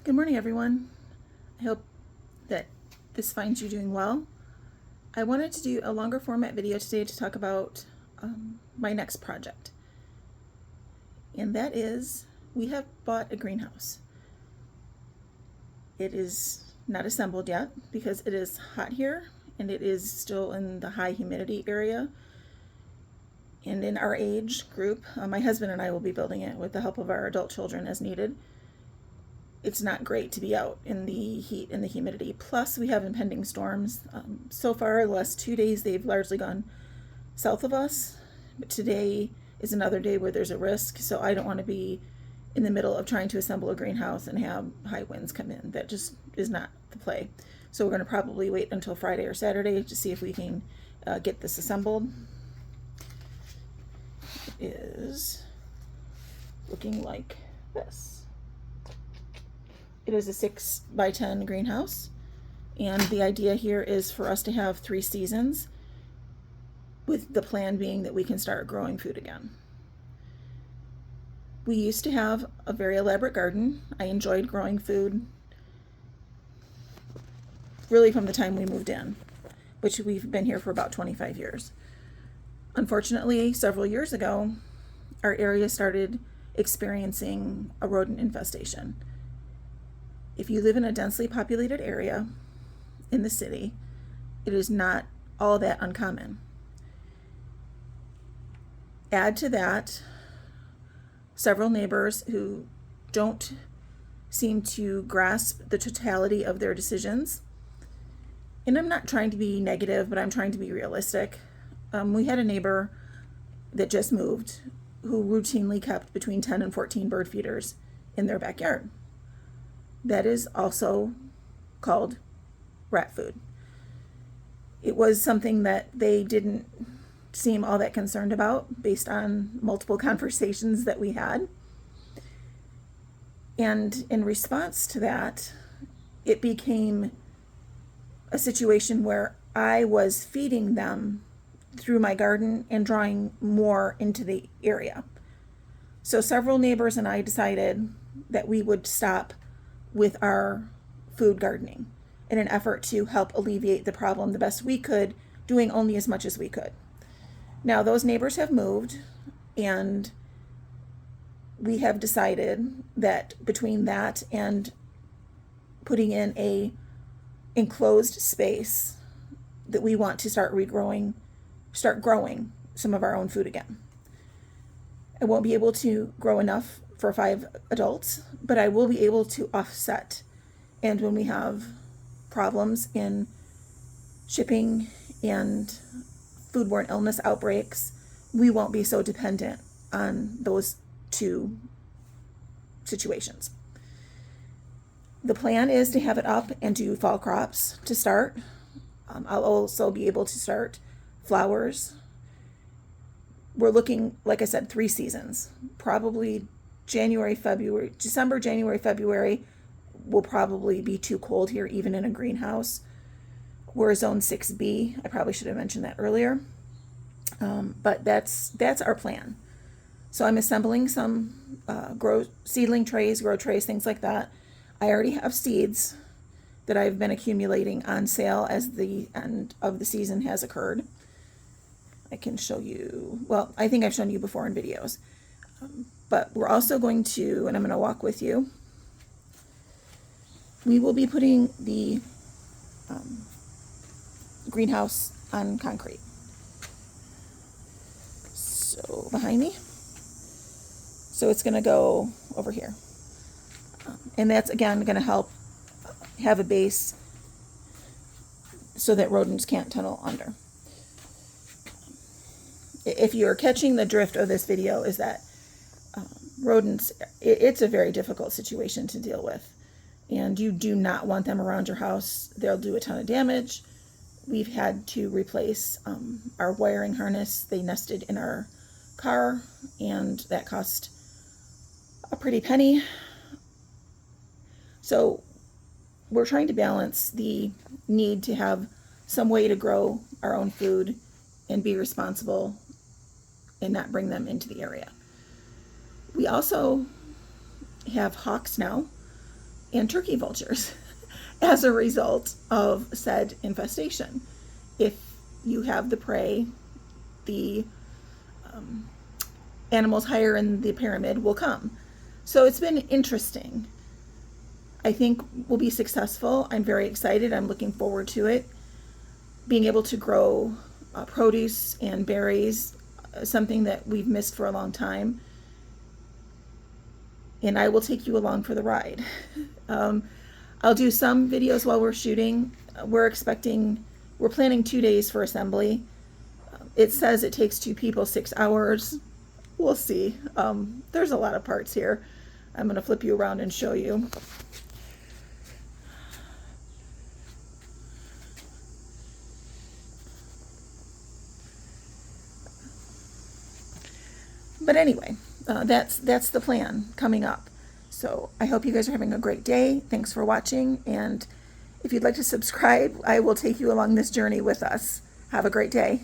Good morning, everyone. I hope that this finds you doing well. I wanted to do a longer format video today to talk about my next project. And that is, we have bought a greenhouse. It is not assembled yet because it is hot here and it is still in the high humidity area. And in our age group, my husband and I will be building it with the help of our adult children as needed. It's not great to be out in the heat and the humidity. Plus, we have impending storms. So far, the last 2 days, they've largely gone south of us. But today is another day where there's a risk, so I don't want to be in the middle of trying to assemble a greenhouse and have high winds come in. That just is not the play. So we're going to probably wait until Friday or Saturday to see if we can get this assembled. It is looking like this. It is a 6x10 greenhouse, and the idea here is for us to have 3 seasons, with the plan being that we can start growing food again. We used to have a very elaborate garden. I enjoyed growing food really from the time we moved in, which we've been here for about 25 years. Unfortunately, several years ago, our area started experiencing a rodent infestation. If you live in a densely populated area in the city, it is not all that uncommon. Add to that several neighbors who don't seem to grasp the totality of their decisions. And I'm not trying to be negative, but I'm trying to be realistic. We had a neighbor that just moved who routinely kept between 10 and 14 bird feeders in their backyard. That is also called rat food. It was something that they didn't seem all that concerned about based on multiple conversations that we had. And in response to that, it became a situation where I was feeding them through my garden and drawing more into the area. So several neighbors and I decided that we would stop with our food gardening in an effort to help alleviate the problem the best we could, doing only as much as we could. Now, those neighbors have moved, and we have decided that between that and putting in a enclosed space, that we want to start growing some of our own food again. I won't be able to grow enough for 5 adults, but I will be able to offset. And when we have problems in shipping and foodborne illness outbreaks, we won't be so dependent on those 2 situations. The plan is to have it up and do fall crops to start. I'll also be able to start flowers. We're looking, like I said, 3 seasons, probably December, January, February will probably be too cold here, even in a greenhouse. We're a zone 6B. I probably should have mentioned that earlier. But that's our plan. So I'm assembling some seedling trays, grow trays, things like that. I already have seeds that I've been accumulating on sale as the end of the season has occurred. I can show you, well, I think I've shown you before in videos. But we're also going to, and I'm going to walk with you, we will be putting the greenhouse on concrete. So behind me. So it's going to go over here. And that's, again, going to help have a base so that rodents can't tunnel under. If you're catching the drift of this video, is that rodents, it's a very difficult situation to deal with. And you do not want them around your house. They'll do a ton of damage. We've had to replace our wiring harness. They nested in our car, and that cost a pretty penny. So we're trying to balance the need to have some way to grow our own food and be responsible and not bring them into the area. We also have hawks now, and turkey vultures as a result of said infestation. If you have the prey, the animals higher in the pyramid will come. So it's been interesting. I think we'll be successful. I'm very excited. I'm looking forward to it. Being able to grow produce and berries, something that we've missed for a long time. And I will take you along for the ride. I'll do some videos while we're shooting. We're planning 2 days for assembly. It says it takes 2 people 6 hours. We'll see. There's a lot of parts here. I'm going to flip you around and show you. But anyway, that's the plan coming up. So I hope you guys are having a great day. Thanks for watching. And if you'd like to subscribe, I will take you along this journey with us. Have a great day.